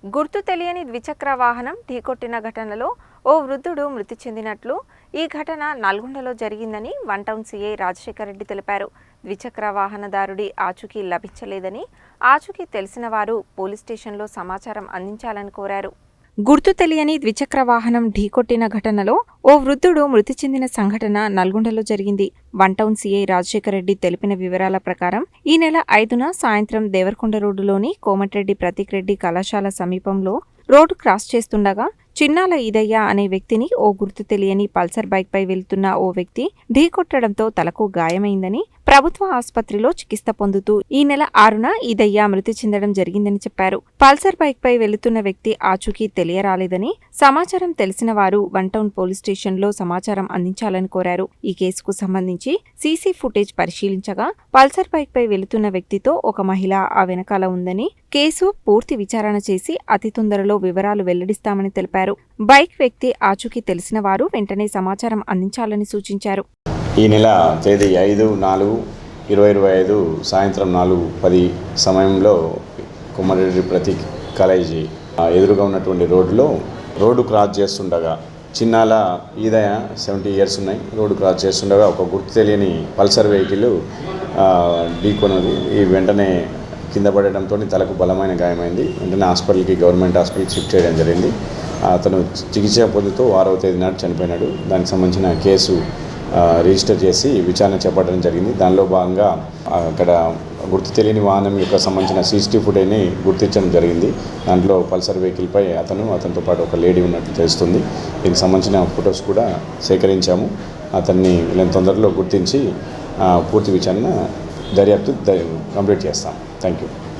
గుర్తు తెలియని ద్విచక్ర వాహనం ఢీకొట్టిన ఘటనలో ఓ వృద్ధుడు మృతి చెందినట్లు ఈ ఘటన నల్గొండలో జరిగిందని one town CI Rajasekhar Reddy తెలిపారు. ద్విచక్ర వాహనదారుడి ఆచూకీ లభించలేదని ఆచూకీ తెలిసిన వారు పోలీస్ స్టేషన్లో సమాచారం అందించాలని కోరారు. గుర్తు తెలియని ద్విచక్ర వాహనం ఢీకొట్టిన ఘటనలో ఓ వృద్ధుడు మృతి చెందిన సంఘటన నల్గొండలో జరిగింది. One town CI Rajasekhar Reddy తెలిపిన వివరాల ప్రకారం ఈ నెల 5న సాయంత్రం దేవరకొండ రోడ్డులోని కోమటిరెడ్డి ప్రతీక్ రెడ్డి కళాశాల సమీపంలో రోడ్డు క్రాస్ చేస్తుండగా చిన్నాల ఈదయ్య అనే వ్యక్తిని ఓ గుర్తు తెలియని పల్సర్ బైక్పై వెళ్తున్న ఓ వ్యక్తి ఢీకొట్టడంతో తలకు గాయమైందని, ప్రభుత్వ ఆసుపత్రిలో చికిత్స పొందుతూ ఈ నెల 6న ఈదయ్య మృతి చెందడం జరిగిందని చెప్పారు. పల్సర్ బైక్పై వెళుతున్న వ్యక్తి ఆచూకీ తెలియరాలేదని, సమాచారం తెలిసిన వారు వన్ టౌన్ పోలీస్ స్టేషన్లో సమాచారం అందించాలని కోరారు. ఈ కేసుకు సంబంధించి సీసీ ఫుటేజ్ పరిశీలించగా పల్సర్ బైక్పై వెళుతున్న వ్యక్తితో ఒక మహిళ ఆ వెనకాల ఉందని, కేసు పూర్తి విచారణ చేసి అతి తొందరలో వివరాలు వెల్లడిస్తామని తెలిపారు. బైక్ వ్యక్తి ఆచూకీ తెలిసిన వారు వెంటనే సమాచారం అందించాలని సూచించారు. ఈ నెల తేదీ 5/4/2025 సాయంత్రం 4:10 సమయంలో కోమటిరెడ్డి ప్రతీక్ కాలేజీ ఎదురుగా ఉన్నటువంటి రోడ్డు క్రాస్ చేస్తుండగా చిన్నాల ఈదయ 70 years ఉన్నాయి. రోడ్డు క్రాస్ చేస్తుండగా ఒక గుర్తు తెలియని పల్సర్ వెహికల్ ఢీకొన్నది. ఈ వెంటనే కింద పడడంతో తలకు బలమైన గాయమైంది. వెంటనే గవర్నమెంట్ హాస్పిటల్కి షిఫ్ట్ చేయడం జరిగింది. అతను చికిత్స పొందుతూ 6వ తేదీ నాడు చనిపోయినాడు. దానికి సంబంధించిన కేసు రిజిస్టర్ చేసి విచారణ చేపట్టడం జరిగింది. దానిలో భాగంగా అక్కడ గుర్తు తెలియని వాహనం యొక్క సంబంధించిన CCTV ఫుటేజ్ని గుర్తించడం జరిగింది. దాంట్లో పల్సర్ వెహికల్పై అతనితో పాటు ఒక లేడీ ఉన్నట్టు తెలుస్తుంది. దీనికి సంబంధించిన ఫొటోస్ కూడా సేకరించాము. అతన్ని వీళ్ళని తొందరలో గుర్తించి పూర్తి విచారణ దర్యాప్తు కంప్లీట్ చేస్తాం. Thank you.